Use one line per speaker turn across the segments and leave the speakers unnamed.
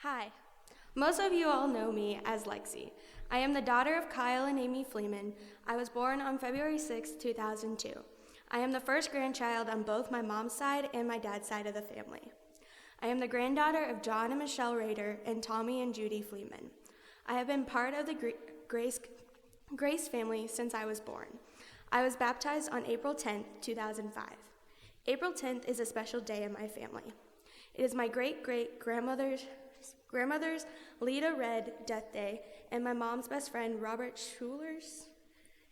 Hi. Most of you all know me as Lexi. I am the daughter of Kyle and Amy Fleeman. I was born on February 6, 2002. I am the first grandchild on both my mom's side and my dad's side of the family. I am the granddaughter of John and Michelle Rader and Tommy and Judy Fleeman. I have been part of the Grace family since I was born. I was baptized on April 10, 2005. April 10th is a special day in my family. It is my great-great-grandmother's Lita Red death day and my mom's best friend Robert Schuler's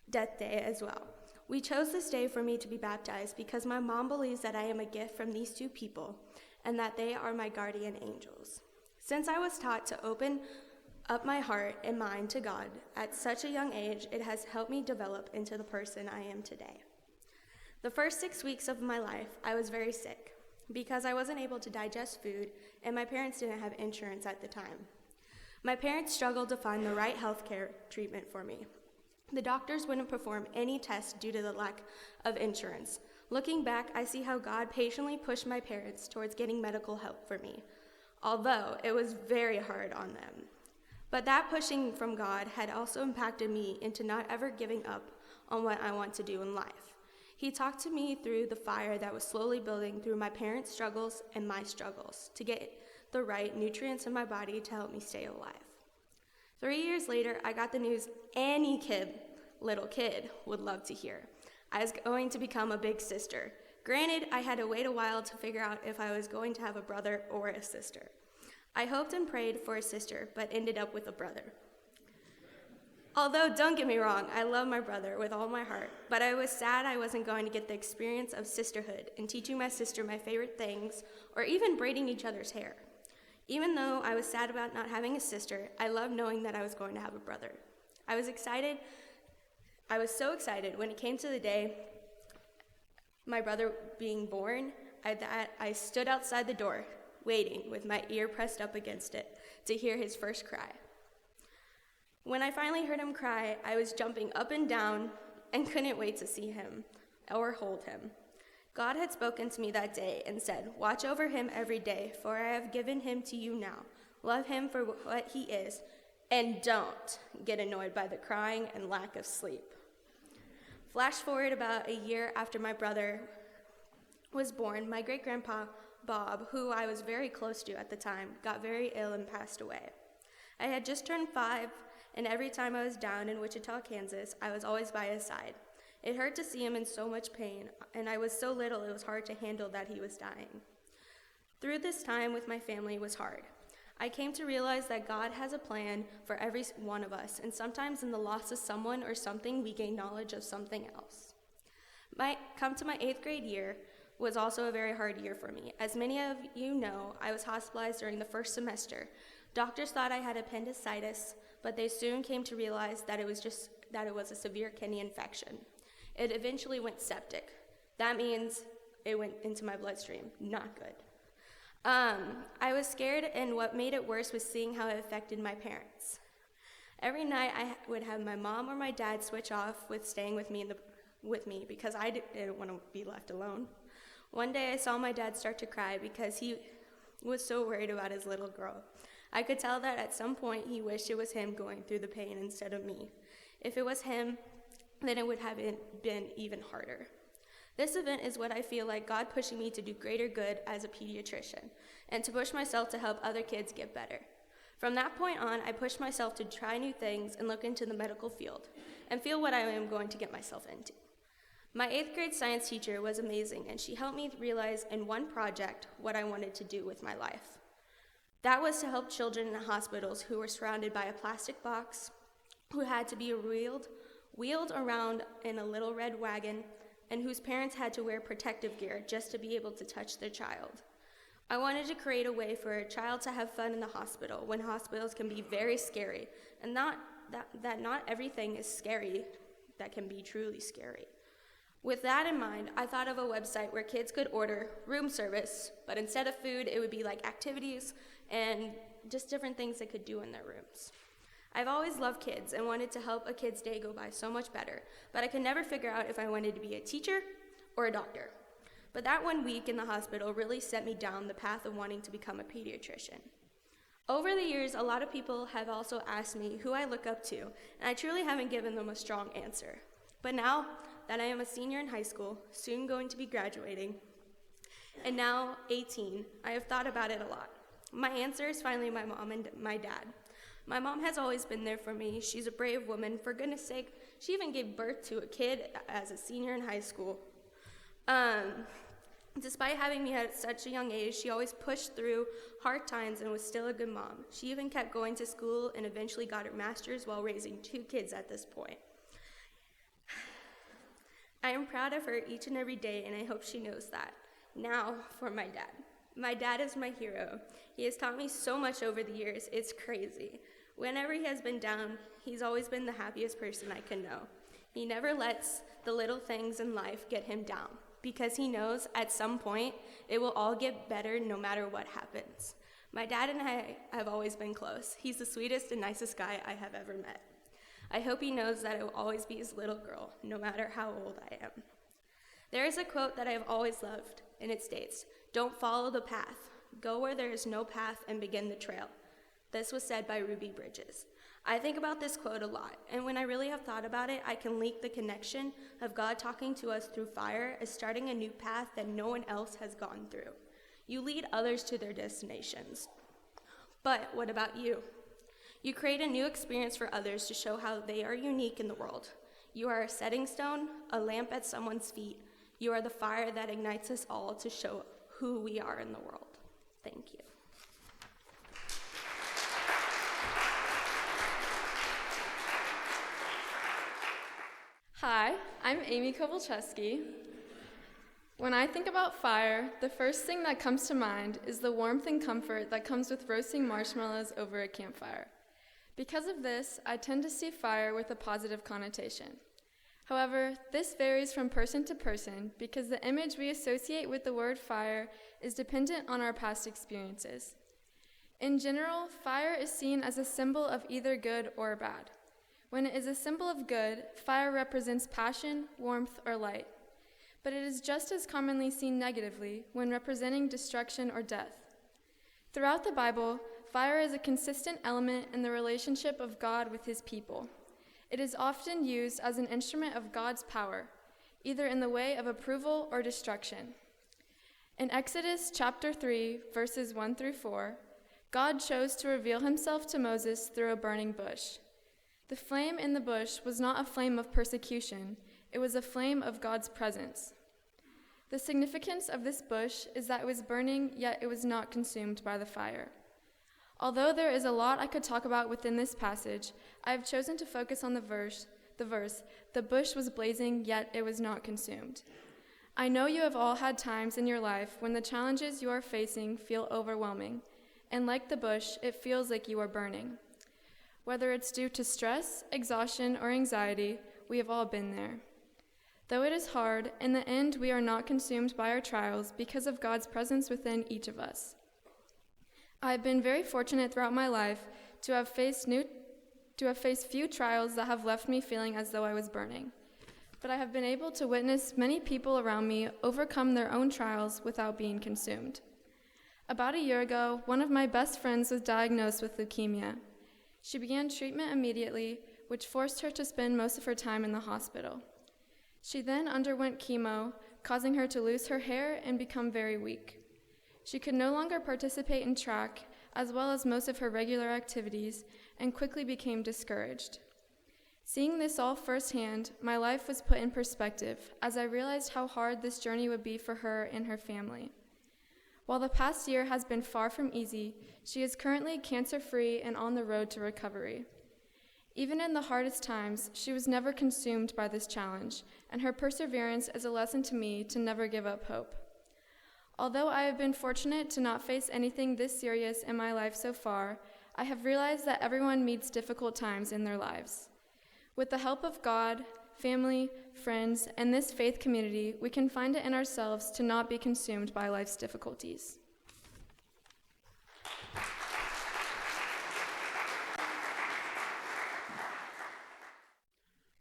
death day as well. We chose this day for me to be baptized because my mom believes that I am a gift from these two people and that they are my guardian angels. Since I was taught to open up my heart and mind to God at such a young age, it has helped me develop into the person I am today. The first 6 weeks of my life, I was very sick because I wasn't able to digest food and my parents didn't have insurance at the time. My parents struggled to find the right healthcare treatment for me. The doctors wouldn't perform any tests due to the lack of insurance. Looking back, I see how God patiently pushed my parents towards getting medical help for me, although it was very hard on them. But that pushing from God had also impacted me into not ever giving up on what I want to do in life. He talked to me through the fire that was slowly building through my parents' struggles and my struggles to get the right nutrients in my body to help me stay alive. 3 years later, I got the news any little kid would love to hear. I was going to become a big sister. Granted, I had to wait a while to figure out if I was going to have a brother or a sister. I hoped and prayed for a sister, but ended up with a brother. Although, don't get me wrong, I love my brother with all my heart, but I was sad I wasn't going to get the experience of sisterhood and teaching my sister my favorite things, or even braiding each other's hair. Even though I was sad about not having a sister, I loved knowing that I was going to have a brother. I was so excited when it came to the day my brother being born, I stood outside the door, waiting with my ear pressed up against it to hear his first cry. When I finally heard him cry, I was jumping up and down and couldn't wait to see him or hold him. God had spoken to me that day and said, "Watch over him every day, for I have given him to you now. Love him for what he is, and don't get annoyed by the crying and lack of sleep." Flash forward about a year after my brother was born, my great-grandpa, Bob, who I was very close to at the time, got very ill and passed away. I had just turned 5, and every time I was down in Wichita, Kansas, I was always by his side. It hurt to see him in so much pain, and I was so little it was hard to handle that he was dying. Through this time with my family was hard. I came to realize that God has a plan for every one of us, and sometimes in the loss of someone or something, we gain knowledge of something else. My 8th grade year was also a very hard year for me. As many of you know, I was hospitalized during the first semester. Doctors thought I had appendicitis, but they soon came to realize that it was a severe kidney infection. It eventually went septic. That means it went into my bloodstream. Not good. I was scared, and what made it worse was seeing how it affected my parents. Every night I would have my mom or my dad switch off with staying with me because I didn't want to be left alone. One day I saw my dad start to cry because he was so worried about his little girl. I could tell that at some point he wished it was him going through the pain instead of me. If it was him, then it would have been even harder. This event is what I feel like God pushing me to do greater good as a pediatrician and to push myself to help other kids get better. From that point on, I pushed myself to try new things and look into the medical field and feel what I am going to get myself into. My 8th grade science teacher was amazing, and she helped me realize in one project what I wanted to do with my life. That was to help children in hospitals who were surrounded by a plastic box, who had to be wheeled around in a little red wagon, and whose parents had to wear protective gear just to be able to touch their child. I wanted to create a way for a child to have fun in the hospital when hospitals can be very scary, and not everything is scary that can be truly scary. With that in mind, I thought of a website where kids could order room service, but instead of food, it would be like activities and just different things they could do in their rooms. I've always loved kids and wanted to help a kid's day go by so much better, but I could never figure out if I wanted to be a teacher or a doctor. But that one week in the hospital really set me down the path of wanting to become a pediatrician. Over the years, a lot of people have also asked me who I look up to, and I truly haven't given them a strong answer. But now that I am a senior in high school, soon going to be graduating, and now 18, I have thought about it a lot. My answer is finally my mom and my dad. My mom has always been there for me. She's a brave woman. For goodness sake, she even gave birth to a kid as a senior in high school. Despite having me at such a young age, she always pushed through hard times and was still a good mom. She even kept going to school and eventually got her master's while raising 2 kids at this point. I am proud of her each and every day, and I hope she knows that. Now for my dad. My dad is my hero. He has taught me so much over the years, it's crazy. Whenever he has been down, he's always been the happiest person I can know. He never lets the little things in life get him down, because he knows at some point it will all get better no matter what happens. My dad and I have always been close. He's the sweetest and nicest guy I have ever met. I hope he knows that I will always be his little girl, no matter how old I am. There is a quote that I have always loved, and it states, "Don't follow the path. Go where there is no path and begin the trail." This was said by Ruby Bridges. I think about this quote a lot, and when I really have thought about it, I can link the connection of God talking to us through fire as starting a new path that no one else has gone through. You lead others to their destinations. But what about you? You create a new experience for others to show how they are unique in the world. You are a setting stone, a lamp at someone's feet. You are the fire that ignites us all to show who we are in the world. Thank you.
Hi, I'm Amy Kovalcheski. When I think about fire, the first thing that comes to mind is the warmth and comfort that comes with roasting marshmallows over a campfire. Because of this, I tend to see fire with a positive connotation. However, this varies from person to person because the image we associate with the word fire is dependent on our past experiences. In general, fire is seen as a symbol of either good or bad. When it is a symbol of good, fire represents passion, warmth, or light. But it is just as commonly seen negatively when representing destruction or death. Throughout the Bible, fire is a consistent element in the relationship of God with his people. It is often used as an instrument of God's power, either in the way of approval or destruction. In Exodus chapter 3, verses 1 through 4, God chose to reveal himself to Moses through a burning bush. The flame in the bush was not a flame of persecution, it was a flame of God's presence. The significance of this bush is that it was burning, yet it was not consumed by the fire. Although there is a lot I could talk about within this passage, I have chosen to focus on the verse, "The bush was blazing, yet it was not consumed." I know you have all had times in your life when the challenges you are facing feel overwhelming, and like the bush, it feels like you are burning. Whether it's due to stress, exhaustion, or anxiety, we have all been there. Though it is hard, in the end we are not consumed by our trials because of God's presence within each of us. I have been very fortunate throughout my life to have faced few trials that have left me feeling as though I was burning. But I have been able to witness many people around me overcome their own trials without being consumed. About a year ago, one of my best friends was diagnosed with leukemia. She began treatment immediately, which forced her to spend most of her time in the hospital. She then underwent chemo, causing her to lose her hair and become very weak. She could no longer participate in track, as well as most of her regular activities, and quickly became discouraged. Seeing this all firsthand, my life was put in perspective as I realized how hard this journey would be for her and her family. While the past year has been far from easy, she is currently cancer-free and on the road to recovery. Even in the hardest times, she was never consumed by this challenge, and her perseverance is a lesson to me to never give up hope. Although I have been fortunate to not face anything this serious in my life so far, I have realized that everyone meets difficult times in their lives. With the help of God, family, friends, and this faith community, we can find it in ourselves to not be consumed by life's difficulties.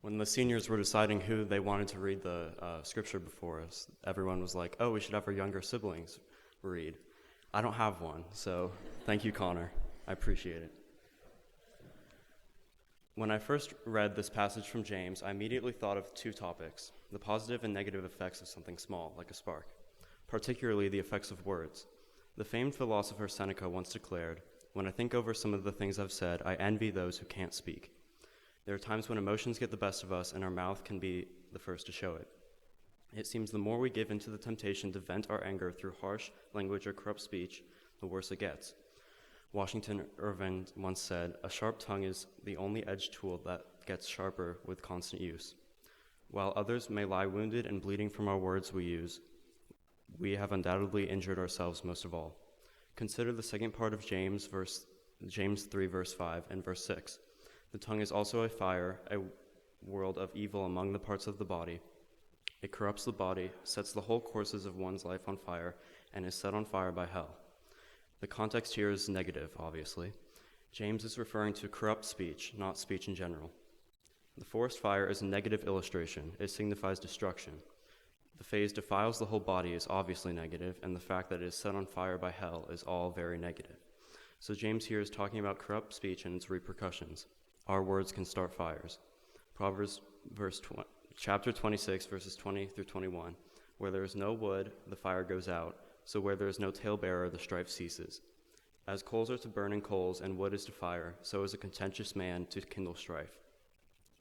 When the seniors were deciding who they wanted to read the scripture before us, everyone was like, "Oh, we should have our younger siblings read." I don't have one, so thank you, Connor. I appreciate it. When I first read this passage from James, I immediately thought of two topics: the positive and negative effects of something small, like a spark, particularly the effects of words. The famed philosopher Seneca once declared, "When I think over some of the things I've said, I envy those who can't speak." There are times when emotions get the best of us and our mouth can be the first to show it. It seems the more we give into the temptation to vent our anger through harsh language or corrupt speech, the worse it gets. Washington Irving once said, "A sharp tongue is the only edged tool that gets sharper with constant use." While others may lie wounded and bleeding from our words we use, we have undoubtedly injured ourselves most of all. Consider the second part of James 3, verse 5 and verse 6. The tongue is also a fire, a world of evil among the parts of the body. It corrupts the body, sets the whole courses of one's life on fire, and is set on fire by hell. The context here is negative, obviously. James is referring to corrupt speech, not speech in general. The forest fire is a negative illustration. It signifies destruction. The phase defiles the whole body is obviously negative, and the fact that it is set on fire by hell is all very negative. So James here is talking about corrupt speech and its repercussions. Our words can start fires. Proverbs chapter 26, verses 20 through 21. Where there is no wood, the fire goes out. So where there is no talebearer, the strife ceases. As coals are to burn in coals and wood is to fire, so is a contentious man to kindle strife.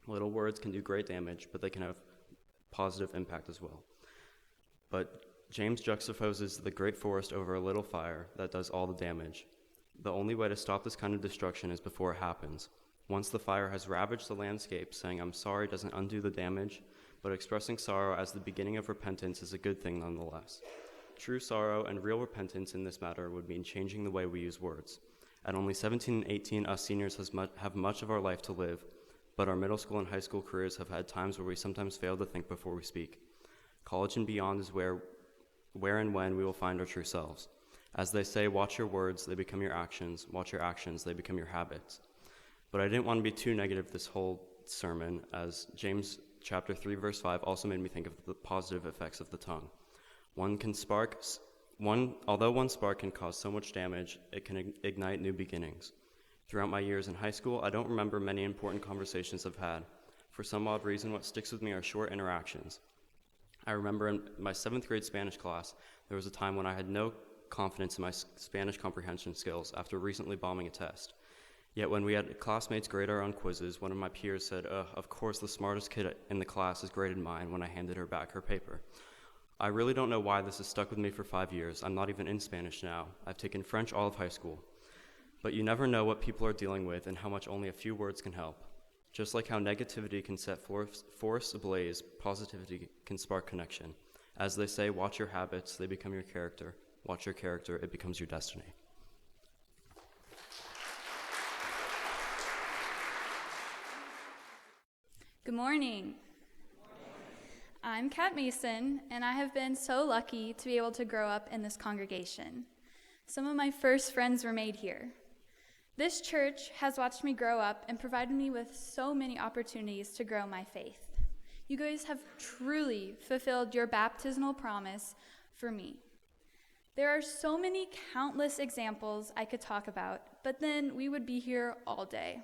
Little words can do great damage, but they can have positive impact as well. But James juxtaposes the great forest over a little fire that does all the damage. The only way to stop this kind of destruction is before it happens. Once the fire has ravaged the landscape, saying "I'm sorry" doesn't undo the damage, but expressing sorrow as the beginning of repentance is a good thing nonetheless. True sorrow and real repentance in this matter would mean changing the way we use words. At only 17 and 18, us seniors have much of our life to live, but our middle school and high school careers have had times where we sometimes fail to think before we speak. College and beyond is where and when we will find our true selves. As they say, watch your words, they become your actions. Watch your actions, they become your habits. But I didn't want to be too negative this whole sermon, as James chapter 3, verse 5 also made me think of the positive effects of the tongue. Although one spark can cause so much damage, it can ignite new beginnings. Throughout my years in high school, I don't remember many important conversations I've had. For some odd reason, what sticks with me are short interactions. I remember in my 7th grade Spanish class, there was a time when I had no confidence in my Spanish comprehension skills after recently bombing a test. Yet when we had classmates grade our own quizzes, one of my peers said, "Of course the smartest kid in the class has graded mine," when I handed her back her paper. I really don't know why this has stuck with me for 5 years. I'm not even in Spanish now. I've taken French all of high school. But you never know what people are dealing with and how much only a few words can help. Just like how negativity can set forests ablaze, positivity can spark connection. As they say, watch your habits, they become your character. Watch your character, it becomes your destiny.
Good morning. I'm Kat Mason, and I have been so lucky to be able to grow up in this congregation. Some of my first friends were made here. This church has watched me grow up and provided me with so many opportunities to grow my faith. You guys have truly fulfilled your baptismal promise for me. There are so many countless examples I could talk about, but then we would be here all day.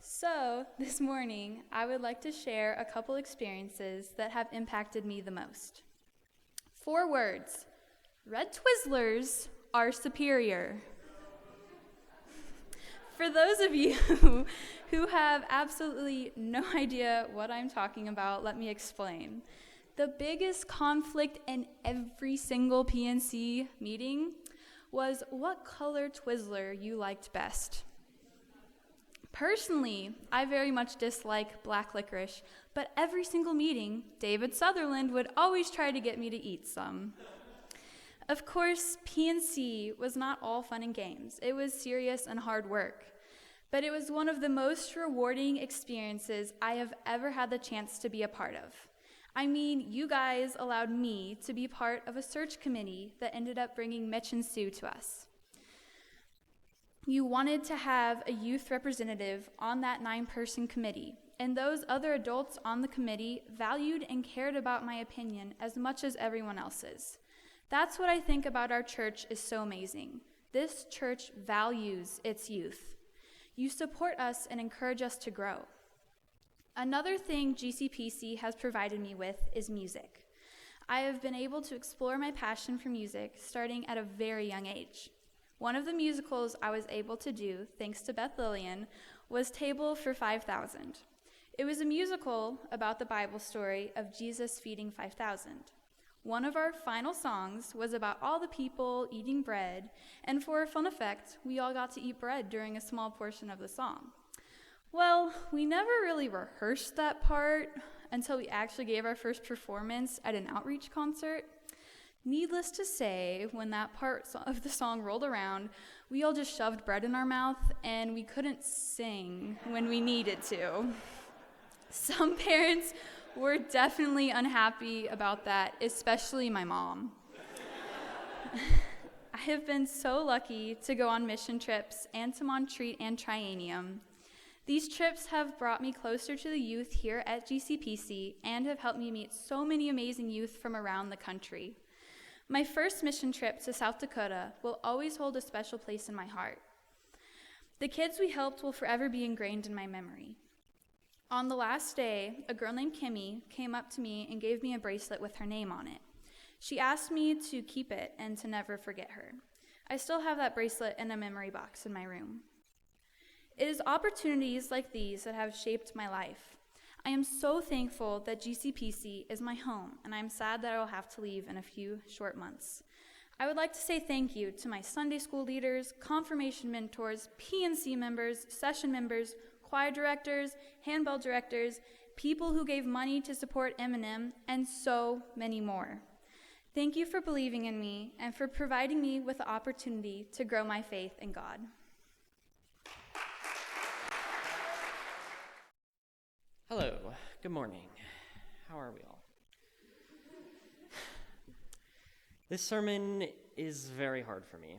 So, this morning, I would like to share a couple experiences that have impacted me the most. 4 words: red Twizzlers are superior. For those of you who have absolutely no idea what I'm talking about, let me explain. The biggest conflict in every single PNC meeting was what color Twizzler you liked best. Personally, I very much dislike black licorice, but every single meeting, David Sutherland would always try to get me to eat some. Of course, PNC was not all fun and games. It was serious and hard work. But it was one of the most rewarding experiences I have ever had the chance to be a part of. I mean, you guys allowed me to be part of a search committee that ended up bringing Mitch and Sue to us. You wanted to have a youth representative on that 9-person committee, and those other adults on the committee valued and cared about my opinion as much as everyone else's. That's what I think about our church is so amazing. This church values its youth. You support us and encourage us to grow. Another thing GCPC has provided me with is music. I have been able to explore my passion for music starting at a very young age. One of the musicals I was able to do, thanks to Beth Lillian, was Table for 5,000. It was a musical about the Bible story of Jesus feeding 5,000. One of our final songs was about all the people eating bread, and for a fun effect, we all got to eat bread during a small portion of the song. Well, we never really rehearsed that part until we actually gave our first performance at an outreach concert. Needless to say, when that part of the song rolled around, we all just shoved bread in our mouth, and we couldn't sing when we needed to. Some parents were definitely unhappy about that, especially my mom. I have been so lucky to go on mission trips and to Montreat and Triennium. These trips have brought me closer to the youth here at GCPC and have helped me meet so many amazing youth from around the country. My first mission trip to South Dakota will always hold a special place in my heart. The kids we helped will forever be ingrained in my memory. On the last day, a girl named Kimmy came up to me and gave me a bracelet with her name on it. She asked me to keep it and to never forget her. I still have that bracelet in a memory box in my room. It is opportunities like these that have shaped my life. I am so thankful that GCPC is my home, and I'm sad that I will have to leave in a few short months. I would like to say thank you to my Sunday school leaders, confirmation mentors, PNC members, session members, choir directors, handbell directors, people who gave money to support Eminem, and so many more. Thank you for believing in me and for providing me with the opportunity to grow my faith in God.
Hello, good morning. How are we all? This sermon is very hard for me.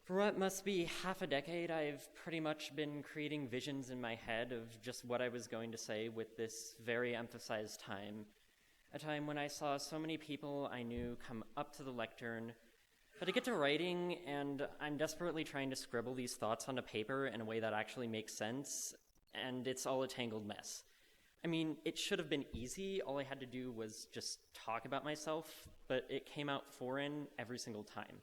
For what must be half a decade, I've pretty much been creating visions in my head of just what I was going to say with this very emphasized time, a time when I saw so many people I knew come up to the lectern. But I get to writing, and I'm desperately trying to scribble these thoughts onto paper in a way that actually makes sense, and it's all a tangled mess. I mean, it should have been easy. All I had to do was just talk about myself, but it came out foreign every single time.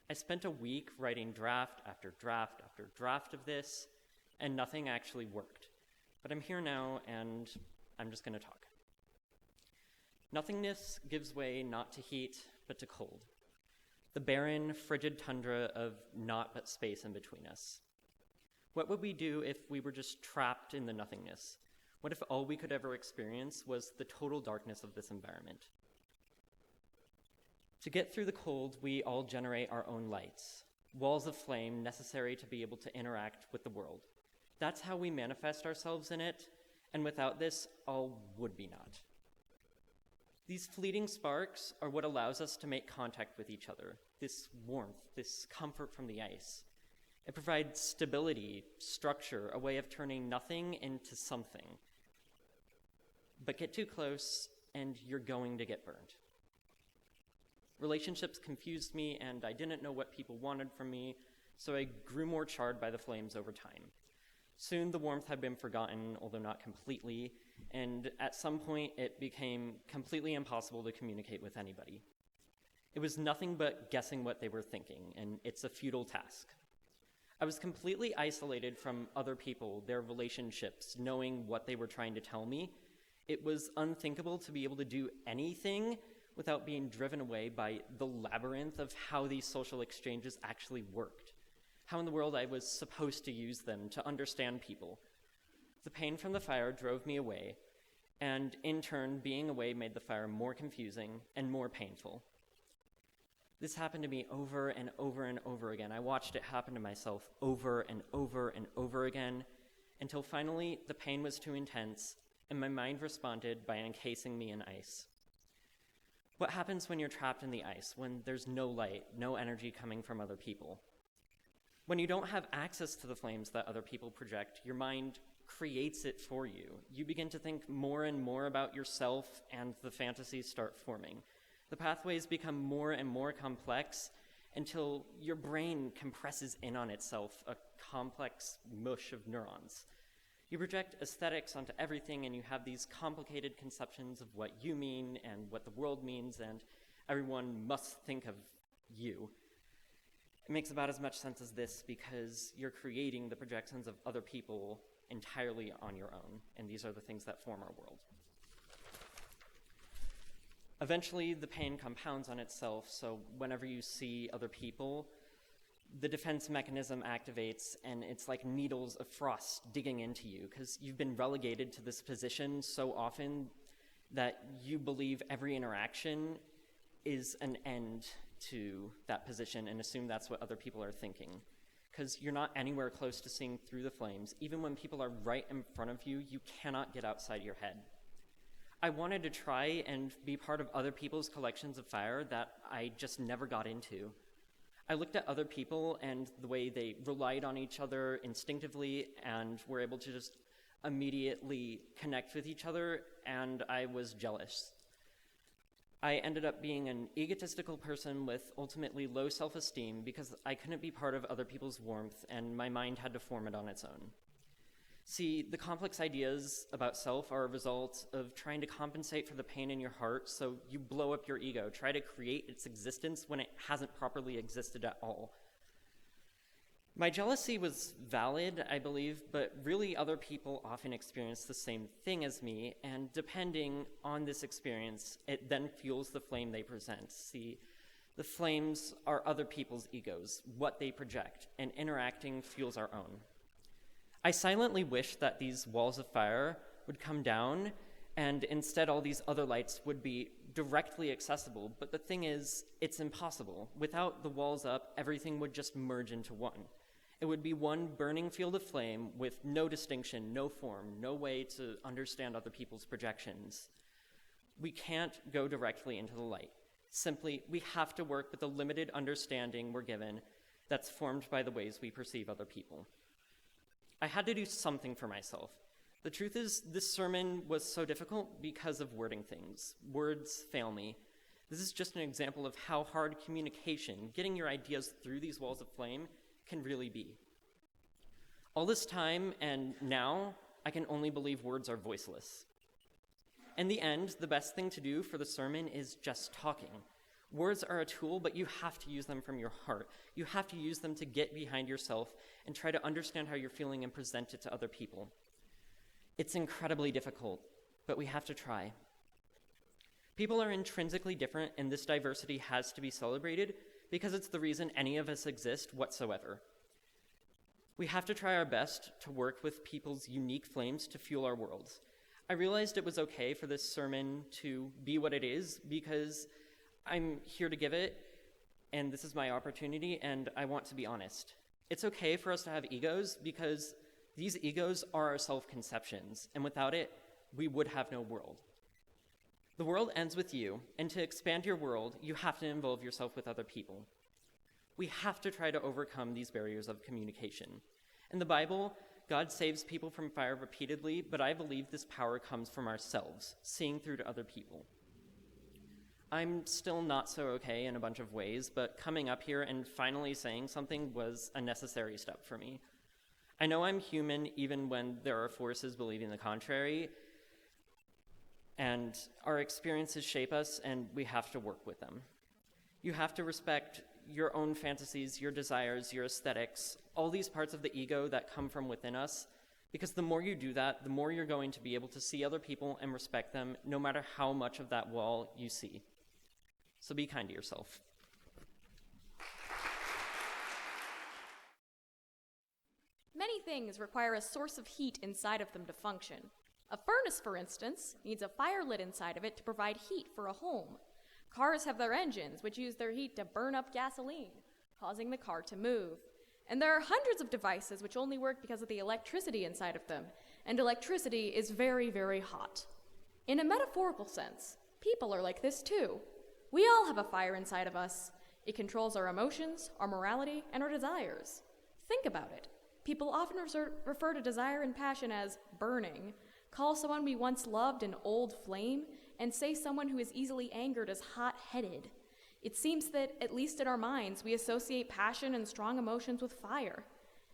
I spent a week writing draft after draft after draft of this, and nothing actually worked. But I'm here now, and I'm just going to talk. Nothingness gives way not to heat, but to cold. The barren, frigid tundra of naught but space in between us. What would we do if we were just trapped in the nothingness? What if all we could ever experience was the total darkness of this environment? To get through the cold, we all generate our own lights, walls of flame necessary to be able to interact with the world. That's how we manifest ourselves in it, and without this, all would be not. These fleeting sparks are what allows us to make contact with each other, this warmth, this comfort from the ice. It provides stability, structure, a way of turning nothing into something. But get too close, and you're going to get burned. Relationships confused me, and I didn't know what people wanted from me, so I grew more charred by the flames over time. Soon the warmth had been forgotten, although not completely, and at some point it became completely impossible to communicate with anybody. It was nothing but guessing what they were thinking, and it's a futile task. I was completely isolated from other people, their relationships, knowing what they were trying to tell me. It was unthinkable to be able to do anything without being driven away by the labyrinth of how these social exchanges actually worked, how in the world I was supposed to use them to understand people. The pain from the fire drove me away, and in turn, being away made the fire more confusing and more painful. This happened to me over and over and over again. I watched it happen to myself over and over and over again, until finally the pain was too intense, and my mind responded by encasing me in ice. What happens when you're trapped in the ice, when there's no light, no energy coming from other people? When you don't have access to the flames that other people project, your mind creates it for you. You begin to think more and more about yourself, and the fantasies start forming. The pathways become more and more complex, until your brain compresses in on itself a complex mush of neurons. You project aesthetics onto everything, and you have these complicated conceptions of what you mean and what the world means, and everyone must think of you. It makes about as much sense as this because you're creating the projections of other people entirely on your own, and these are the things that form our world. Eventually, the pain compounds on itself, so whenever you see other people, the defense mechanism activates, and it's like needles of frost digging into you because you've been relegated to this position so often that you believe every interaction is an end to that position and assume that's what other people are thinking. Because you're not anywhere close to seeing through the flames. Even when people are right in front of you, you cannot get outside your head. I wanted to try and be part of other people's collections of fire that I just never got into. I looked at other people and the way they relied on each other instinctively and were able to just immediately connect with each other, and I was jealous. I ended up being an egotistical person with ultimately low self-esteem because I couldn't be part of other people's warmth, and my mind had to form it on its own. See, the complex ideas about self are a result of trying to compensate for the pain in your heart, so you blow up your ego, try to create its existence when it hasn't properly existed at all. My jealousy was valid, I believe, but really other people often experience the same thing as me, and depending on this experience, it then fuels the flame they present. See, the flames are other people's egos, what they project, and interacting fuels our own. I silently wish that these walls of fire would come down, and instead all these other lights would be directly accessible, but the thing is, it's impossible. Without the walls up, everything would just merge into one. It would be one burning field of flame with no distinction, no form, no way to understand other people's projections. We can't go directly into the light. Simply, we have to work with the limited understanding we're given that's formed by the ways we perceive other people. I had to do something for myself. The truth is, this sermon was so difficult because of wording things. Words fail me. This is just an example of how hard communication, getting your ideas through these walls of flame, can really be. All this time, and now, I can only believe words are voiceless. In the end, the best thing to do for the sermon is just talking. Words are a tool, but you have to use them from your heart. You have to use them to get behind yourself and try to understand how you're feeling and present it to other people. It's incredibly difficult, but we have to try. People are intrinsically different, and this diversity has to be celebrated because it's the reason any of us exist whatsoever. We have to try our best to work with people's unique flames to fuel our worlds. I realized it was okay for this sermon to be what it is because I'm here to give it, and this is my opportunity, and I want to be honest. It's okay for us to have egos because these egos are our self-conceptions, and without it, we would have no world. The world ends with you, and to expand your world, you have to involve yourself with other people. We have to try to overcome these barriers of communication. In the Bible, God saves people from fire repeatedly, but I believe this power comes from ourselves, seeing through to other people. I'm still not so okay in a bunch of ways, but coming up here and finally saying something was a necessary step for me. I know I'm human even when there are forces believing the contrary, and our experiences shape us, and we have to work with them. You have to respect your own fantasies, your desires, your aesthetics, all these parts of the ego that come from within us, because the more you do that, the more you're going to be able to see other people and respect them, no matter how much of that wall you see. So be kind to yourself.
Many things require a source of heat inside of them to function. A furnace, for instance, needs a fire lit inside of it to provide heat for a home. Cars have their engines, which use their heat to burn up gasoline, causing the car to move. And there are hundreds of devices which only work because of the electricity inside of them, and electricity is very, very hot. In a metaphorical sense, people are like this too. We all have a fire inside of us. It controls our emotions, our morality, and our desires. Think about it. People often refer to desire and passion as burning, call someone we once loved an old flame, and say someone who is easily angered as hot-headed. It seems that, at least in our minds, we associate passion and strong emotions with fire.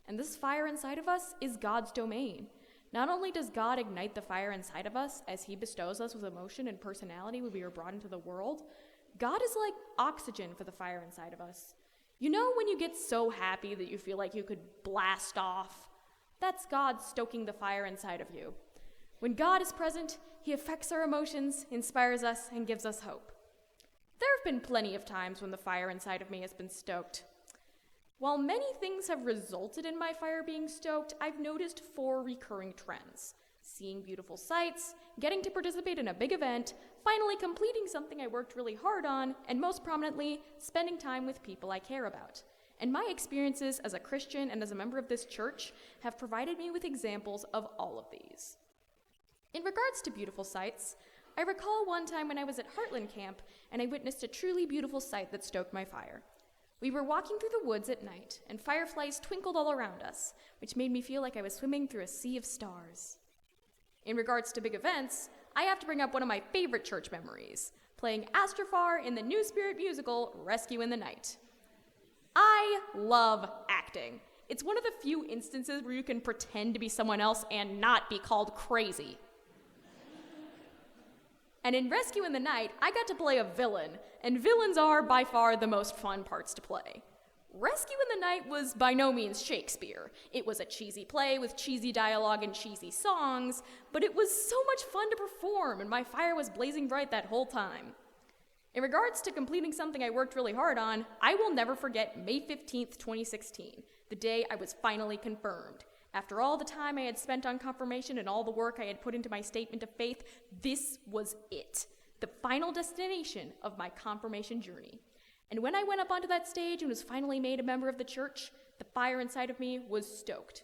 And this fire inside of us is God's domain. Not only does God ignite the fire inside of us as he bestows us with emotion and personality when we are brought into the world, God is like oxygen for the fire inside of us. You know when you get so happy that you feel like you could blast off? That's God stoking the fire inside of you. When God is present, he affects our emotions, inspires us, and gives us hope. There have been plenty of times when the fire inside of me has been stoked. While many things have resulted in my fire being stoked, I've noticed 4 recurring trends: seeing beautiful sights, getting to participate in a big event, finally completing something I worked really hard on, and most prominently, spending time with people I care about. And my experiences as a Christian and as a member of this church have provided me with examples of all of these. In regards to beautiful sights, I recall one time when I was at Heartland Camp and I witnessed a truly beautiful sight that stoked my fire. We were walking through the woods at night, and fireflies twinkled all around us, which made me feel like I was swimming through a sea of stars. In regards to big events, I have to bring up one of my favorite church memories, playing Astrofar in the New Spirit musical Rescue in the Night. I love acting. It's one of the few instances where you can pretend to be someone else and not be called crazy. And in Rescue in the Night, I got to play a villain, and villains are by far the most fun parts to play. Rescue in the Night was by no means Shakespeare. It was a cheesy play with cheesy dialogue and cheesy songs, but it was so much fun to perform, and my fire was blazing bright that whole time. In regards to completing something I worked really hard on, I will never forget May 15th, 2016, the day I was finally confirmed. After all the time I had spent on confirmation and all the work I had put into my statement of faith, this was it, the final destination of my confirmation journey. And when I went up onto that stage and was finally made a member of the church, the fire inside of me was stoked.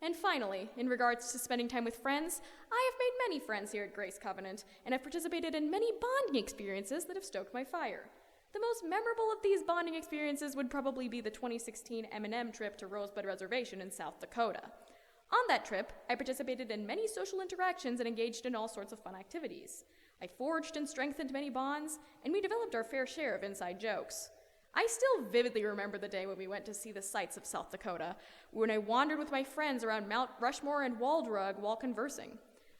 And finally, in regards to spending time with friends, I have made many friends here at Grace Covenant, and have participated in many bonding experiences that have stoked my fire. The most memorable of these bonding experiences would probably be the 2016 M&M trip to Rosebud Reservation in South Dakota. On that trip, I participated in many social interactions and engaged in all sorts of fun activities. I forged and strengthened many bonds, and we developed our fair share of inside jokes. I still vividly remember the day when we went to see the sights of South Dakota, when I wandered with my friends around Mount Rushmore and Walled Rug while conversing.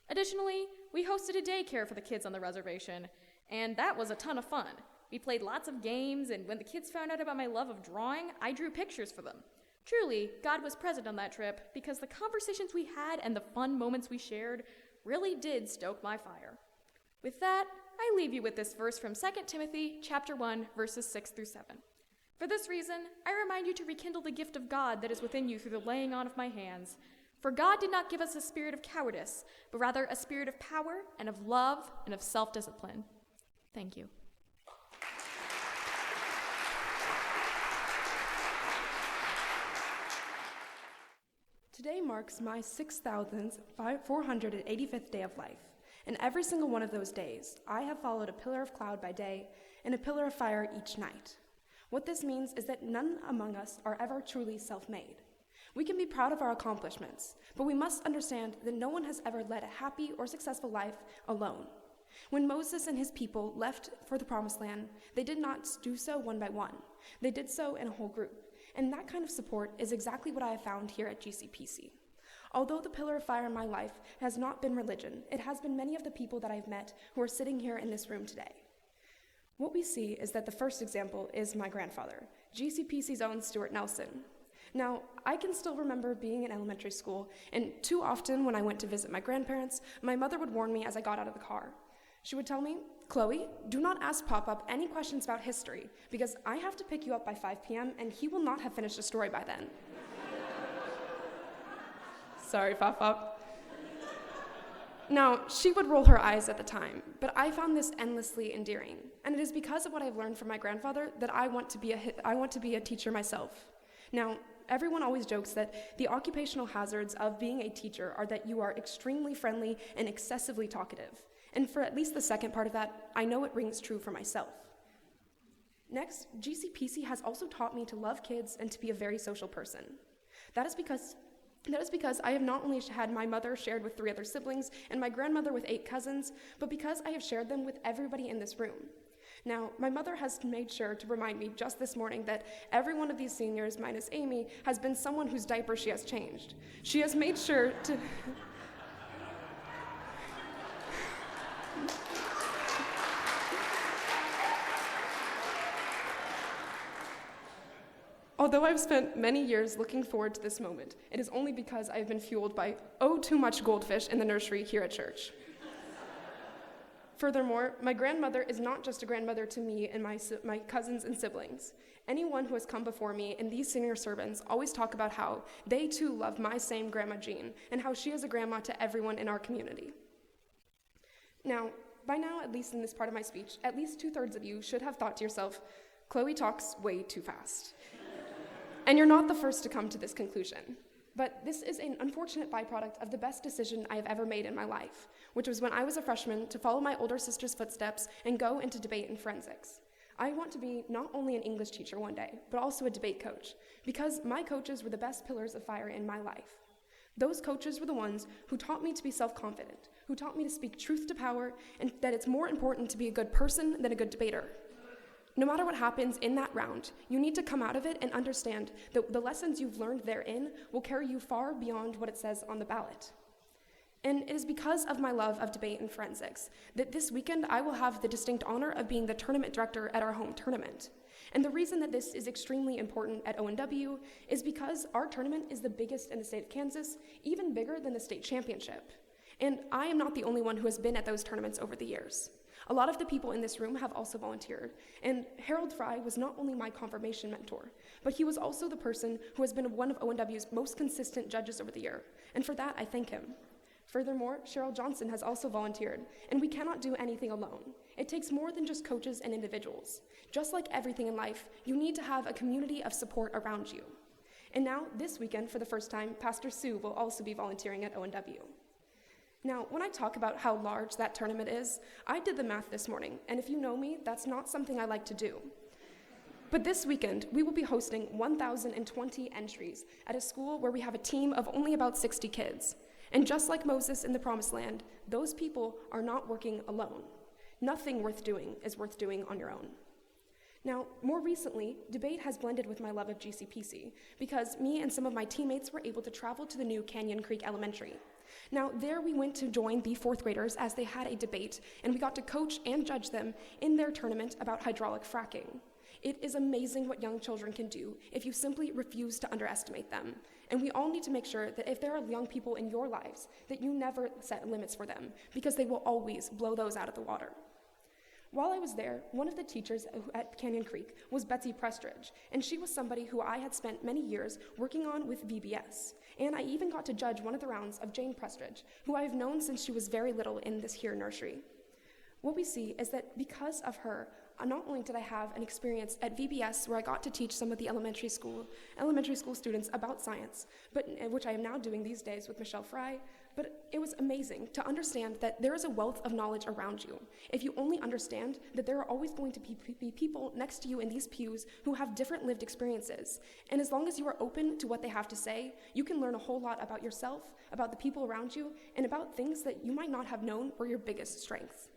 Additionally, we hosted a daycare for the kids on the reservation, and that was a ton of fun. We played lots of games, and when the kids found out about my love of drawing, I drew pictures for them. Truly, God was present on that trip because the conversations we had and the fun moments we shared really did stoke my fire. With that, I leave you with this verse from 2 Timothy chapter 1, verses 6 through 7. For this reason, I remind you to rekindle the gift of God that is within you through the laying on of my hands. For God did not give us a spirit of cowardice, but rather a spirit of power and of love and of self-discipline. Thank you.
Today marks my 6,485th day of life, and every single one of those days, I have followed a pillar of cloud by day and a pillar of fire each night. What this means is that none among us are ever truly self-made. We can be proud of our accomplishments, but we must understand that no one has ever led a happy or successful life alone. When Moses and his people left for the Promised Land, they did not do so one by one. They did so in a whole group. And that kind of support is exactly what I have found here at GCPC. Although the pillar of fire in my life has not been religion, it has been many of the people that I've met who are sitting here in this room today. What we see is that the first example is my grandfather, GCPC's own Stuart Nelson. Now, I can still remember being in elementary school, and too often when I went to visit my grandparents, my mother would warn me as I got out of the car. She would tell me, "Chloe, do not ask Pop-Up any questions about history, because I have to pick you up by 5 p.m., and he will not have finished a story by then." Sorry, Pop-Up. Now, she would roll her eyes at the time, but I found this endlessly endearing, and it is because of what I've learned from my grandfather that I want to be a teacher myself. Now, everyone always jokes that the occupational hazards of being a teacher are that you are extremely friendly and excessively talkative. And for at least the second part of that, I know it rings true for myself. Next, GCPC has also taught me to love kids and to be a very social person. That is because I have not only had my mother shared with 3 other siblings and my grandmother with 8 cousins, but because I have shared them with everybody in this room. Now, my mother has made sure to remind me just this morning that every one of these seniors, minus Amy, has been someone whose diaper she has changed. She has made sure to... Although I've spent many years looking forward to this moment, it is only because I have been fueled by too much goldfish in the nursery here at church. Furthermore, my grandmother is not just a grandmother to me and my cousins and siblings. Anyone who has come before me and these senior servants always talk about how they too love my same Grandma Jean and how she is a grandma to everyone in our community. Now, by now, at least in this part of my speech, at least 2/3 of you should have thought to yourself, Chloe talks way too fast. And you're not the first to come to this conclusion. But this is an unfortunate byproduct of the best decision I have ever made in my life, which was when I was a freshman to follow my older sister's footsteps and go into debate and forensics. I want to be not only an English teacher one day, but also a debate coach, because my coaches were the best pillars of fire in my life. Those coaches were the ones who taught me to be self-confident, who taught me to speak truth to power, and that it's more important to be a good person than a good debater. No matter what happens in that round, you need to come out of it and understand that the lessons you've learned therein will carry you far beyond what it says on the ballot. And it is because of my love of debate and forensics that this weekend I will have the distinct honor of being the tournament director at our home tournament. And the reason that this is extremely important at ONW is because our tournament is the biggest in the state of Kansas, even bigger than the state championship. And I am not the only one who has been at those tournaments over the years. A lot of the people in this room have also volunteered, and Harold Fry was not only my confirmation mentor, but he was also the person who has been one of ONW's most consistent judges over the year, and for that I thank him. Furthermore, Cheryl Johnson has also volunteered, and we cannot do anything alone. It takes more than just coaches and individuals. Just like everything in life, you need to have a community of support around you. And now, this weekend, for the first time, Pastor Sue will also be volunteering at ONW. Now, when I talk about how large that tournament is, I did the math this morning, and if you know me, that's not something I like to do. But this weekend, we will be hosting 1,020 entries at a school where we have a team of only about 60 kids. And just like Moses in the Promised Land, those people are not working alone. Nothing worth doing is worth doing on your own. Now, more recently, debate has blended with my love of GCPC because me and some of my teammates were able to travel to the new Canyon Creek Elementary. Now, there we went to join the fourth graders as they had a debate, and we got to coach and judge them in their tournament about hydraulic fracking. It is amazing what young children can do if you simply refuse to underestimate them. And we all need to make sure that if there are young people in your lives, that you never set limits for them, because they will always blow those out of the water. While I was there, one of the teachers at Canyon Creek was Betsy Prestridge, and she was somebody who I had spent many years working on with VBS. And I even got to judge one of the rounds of Jane Prestridge, who I have known since she was very little in this here nursery. What we see is that because of her, not only did I have an experience at VBS where I got to teach some of the elementary school students about science, which I am now doing these days with Michelle Fry, but it was amazing to understand that there is a wealth of knowledge around you. If you only understand that there are always going to be people next to you in these pews who have different lived experiences, and as long as you are open to what they have to say, you can learn a whole lot about yourself, about the people around you, and about things that you might not have known were your biggest strengths.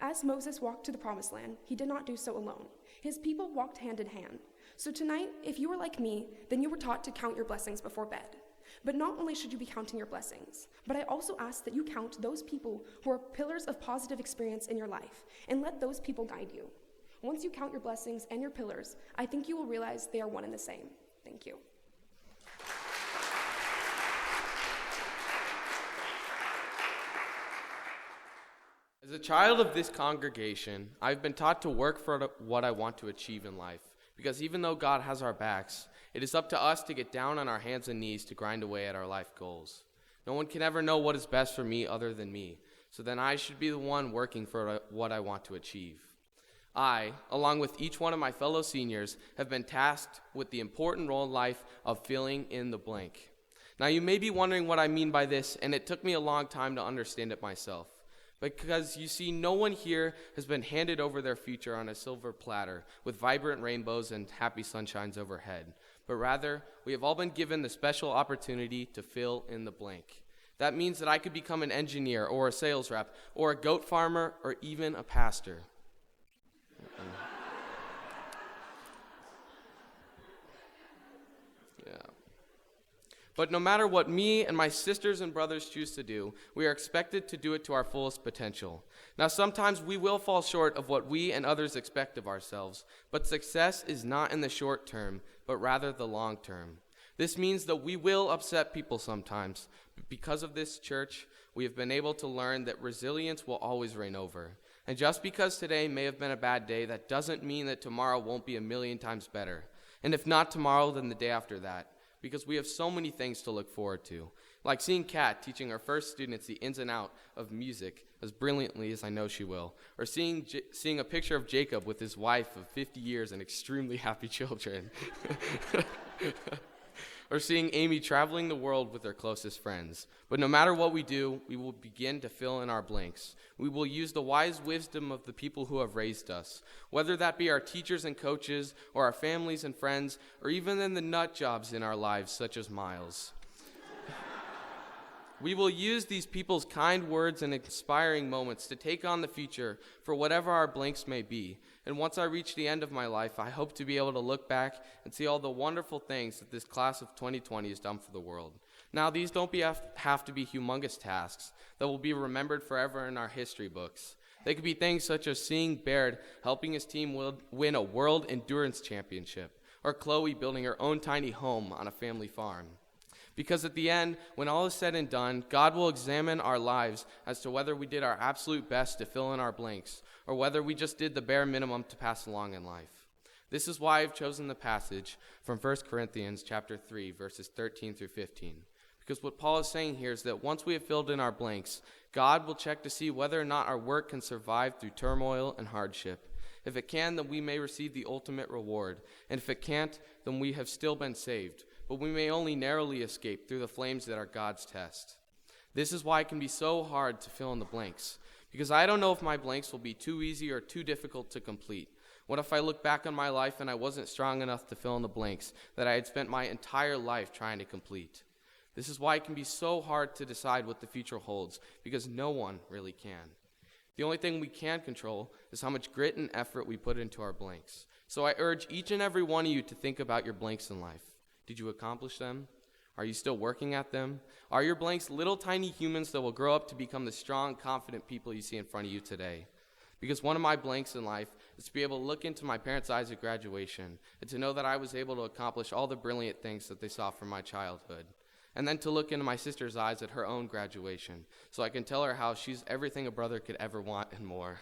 As Moses walked to the Promised Land, he did not do so alone. His people walked hand in hand. So tonight, if you were like me, then you were taught to count your blessings before bed. But not only should you be counting your blessings, but I also ask that you count those people who are pillars of positive experience in your life, and let those people guide you. Once you count your blessings and your pillars, I think you will realize they are one and the same. Thank you.
As a child of this congregation, I've been taught to work for what I want to achieve in life, because even though God has our backs, it is up to us to get down on our hands and knees to grind away at our life goals. No one can ever know what is best for me other than me, so then I should be the one working for what I want to achieve. I, along with each one of my fellow seniors, have been tasked with the important role in life of filling in the blank. Now you may be wondering what I mean by this, and it took me a long time to understand it myself. Because you see, no one here has been handed over their future on a silver platter with vibrant rainbows and happy sunshines overhead, but rather we have all been given the special opportunity to fill in the blank. That means that I could become an engineer or a sales rep or a goat farmer or even a pastor. But no matter what me and my sisters and brothers choose to do, we are expected to do it to our fullest potential. Now, sometimes we will fall short of what we and others expect of ourselves, but success is not in the short term, but rather the long term. This means that we will upset people sometimes. But because of this church, we have been able to learn that resilience will always reign over. And just because today may have been a bad day, that doesn't mean that tomorrow won't be a million times better. And if not tomorrow, then the day after that. Because we have so many things to look forward to, like seeing Kat teaching our first students the ins and out of music as brilliantly as I know she will, or seeing a picture of Jacob with his wife of 50 years and extremely happy children, or seeing Amy traveling the world with her closest friends. But no matter what we do, we will begin to fill in our blanks. We will use the wise wisdom of the people who have raised us, whether that be our teachers and coaches, or our families and friends, or even in the nut jobs in our lives, such as Miles. We will use these people's kind words and inspiring moments to take on the future for whatever our blanks may be. And once I reach the end of my life, I hope to be able to look back and see all the wonderful things that this class of 2020 has done for the world. Now, these don't have to be humongous tasks that will be remembered forever in our history books. They could be things such as seeing Baird helping his team win a World Endurance Championship, or Chloe building her own tiny home on a family farm. Because at the end, when all is said and done, God will examine our lives as to whether we did our absolute best to fill in our blanks, or whether we just did the bare minimum to pass along in life. This is why I've chosen the passage from 1 Corinthians chapter 3, verses 13 through 15. Because what Paul is saying here is that once we have filled in our blanks, God will check to see whether or not our work can survive through turmoil and hardship. If it can, then we may receive the ultimate reward. And if it can't, then we have still been saved. But we may only narrowly escape through the flames that are God's test. This is why it can be so hard to fill in the blanks, because I don't know if my blanks will be too easy or too difficult to complete. What if I look back on my life and I wasn't strong enough to fill in the blanks that I had spent my entire life trying to complete? This is why it can be so hard to decide what the future holds, because no one really can. The only thing we can control is how much grit and effort we put into our blanks. So I urge each and every one of you to think about your blanks in life. Did you accomplish them? Are you still working at them? Are your blanks little tiny humans that will grow up to become the strong, confident people you see in front of you today? Because one of my blanks in life is to be able to look into my parents' eyes at graduation and to know that I was able to accomplish all the brilliant things that they saw from my childhood. And then to look into my sister's eyes at her own graduation so I can tell her how she's everything a brother could ever want and more.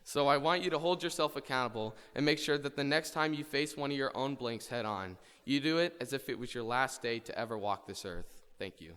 So I want you to hold yourself accountable and make sure that the next time you face one of your own blanks head on, you do it as if it was your last day to ever walk this earth. Thank you.